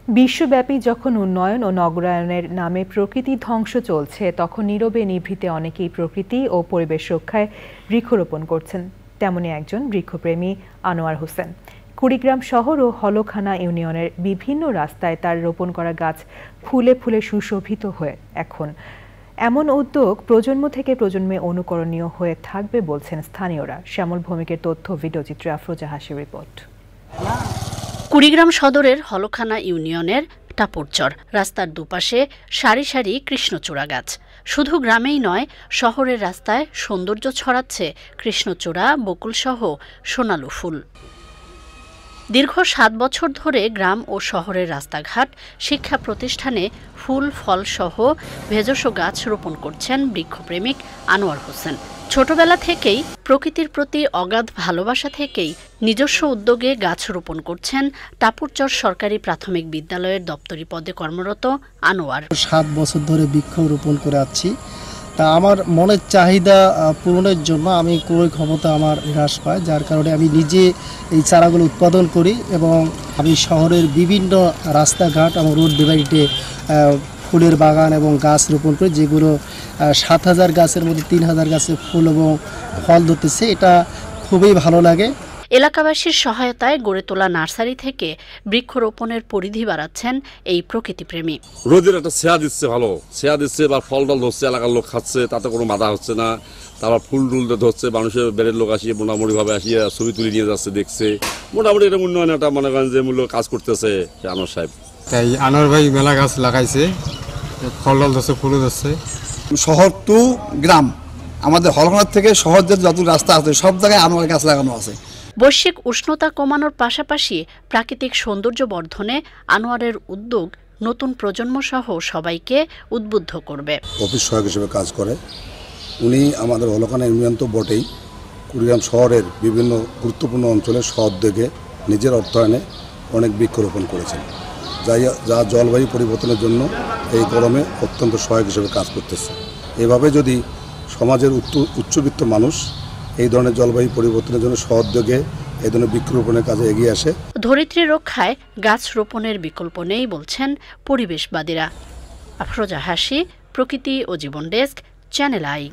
বিশ্বব্যাপী যখন উন্নয়ন ও নগরায়নের নামে প্রকৃতি ধ্বংস চলছে, তখন নীরবে নিভৃতে অনেকেই প্রকৃতি ও পরিবেশ রক্ষায় বৃক্ষরোপণ করছেন। তেমনি একজন বৃক্ষপ্রেমী আনোয়ার হোসেন। কুড়িগ্রাম শহর ও হলখানা ইউনিয়নের বিভিন্ন রাস্তায় তার রোপণ করা গাছ ফুলে ফুলে সুশোভিত হয়ে এখন। এমন উদ্যোগ প্রজন্ম থেকে প্রজন্মে অনুকরণীয় হয়ে থাকবে বলছেন স্থানীয়রা। শ্যামল ভৌমিকের তথ্য, ভিডিওচিত্রে আফরোজা হাসির রিপোর্ট। কুড়িগ্রাম সদরের হলখানা ইউনিয়নের টাপুরচর রাস্তার দুপাশে সারি সারি কৃষ্ণচূড়া গাছ। শুধু গ্রামেই নয়, শহরের রাস্তায় সৌন্দর্য ছড়াচ্ছে কৃষ্ণচূড়া, বকুলসহ সোনালু ফুল। দীর্ঘ 7 বছর ধরে গ্রাম ও শহরের রাস্তাঘাট, শিক্ষা প্রতিষ্ঠানে ফুল ফল সহ ভেষজ গাছ রোপণ করছেন বৃক্ষপ্রেমিক আনোয়ার হোসেন। ছোটবেলা থেকেই প্রকৃতির প্রতি অগাধ ভালোবাসা থেকেই নিজস্ব উদ্যোগে গাছ রোপণ করছেন টাপুরচর সরকারি প্রাথমিক বিদ্যালয়ের দপ্তরি পদে কর্মরত আনোয়ার। 7 বছর ধরে বৃক্ষ রোপণ করে আসছি। তা আমার মনের চাহিদা পূরণের জন্য আমি ক্রয় ক্ষমতা আমার হ্রাস পায়, যার কারণে আমি নিজে এই চারাগুলো উৎপাদন করি এবং আমি শহরের বিভিন্ন রাস্তাঘাট এবং রোড ডিভাইডে ফুলের বাগান এবং গাছ রোপণ করি, যেগুলো 7,000 গাছের মধ্যে 3,000 গাছে ফুল এবং ফল ধরতেছে। এটা খুবই ভালো লাগে। এলাকাবাসীর সহায়তায় গড়ে তোলা নার্সারি থেকে বৃক্ষরোপণের পরিধি বাড়াচ্ছেন এই প্রকৃতিপ্রেমী। রোদের একটা ছেয়া দিচ্ছে, ভালো ছেয়া দিচ্ছে, বা ফল টল ধরছে, এলাকার লোক খাচ্ছে, তাতে কোনো বাধা হচ্ছে না। তারপর ফুল টুল ধরছে, মানুষের বেড়ের লোক আসিয়ে মোটামুটিভাবে আসিয়ে ছবি তুলে নিয়ে যাচ্ছে, দেখছে। মোটামুটি এটা উন্নয়ন একটা মনে করেন যে মূল্য কাজ করতেছে আনোয়ার সাহেব। তাই আনোয়ার ভাই মেলা গাছ লাগাইছে, ফল টল ধরছে, ফুলও ধরছে। শহর টু গ্রাম, আমাদের হলখানার থেকে শহর যত রাস্তা আছে সব জায়গায় আনোয়ার গাছ লাগানো আছে। বৈশ্বিক উষ্ণতা কমানোর পাশাপাশি প্রাকৃতিক সৌন্দর্য বর্ধনে আনোয়ারের উদ্যোগ নতুন প্রজন্ম সহ সবাইকে উদ্বুদ্ধ করবে। অফিস সহায়ক হিসেবে কাজ করে উনি। আমাদের হলখানা ইউনিয়ন তো বটেই, কুড়িগ্রাম শহরের বিভিন্ন গুরুত্বপূর্ণ অঞ্চলে সদ্যোগে নিজের অর্থায়নে অনেক বৃক্ষরোপণ করেছেন, যা জলবায়ু পরিবর্তনের জন্য এই গরমে অত্যন্ত সহায়ক হিসেবে কাজ করতেছে। এভাবে যদি সমাজের উচ্চবিত্ত মানুষ এই ধরনের জলবায়ু পরিবর্তনের জন্য সহযোগে এই ধরনের বৃক্ষরোপণের কাজে এগিয়ে আসে। ধরিত্রী রক্ষায় গাছ রোপণের বিকল্প নেই বলছেন পরিবেশবাদীরা। আফরোজা হাসি, প্রকৃতি ও জীবন ডেস্ক, চ্যানেল আই।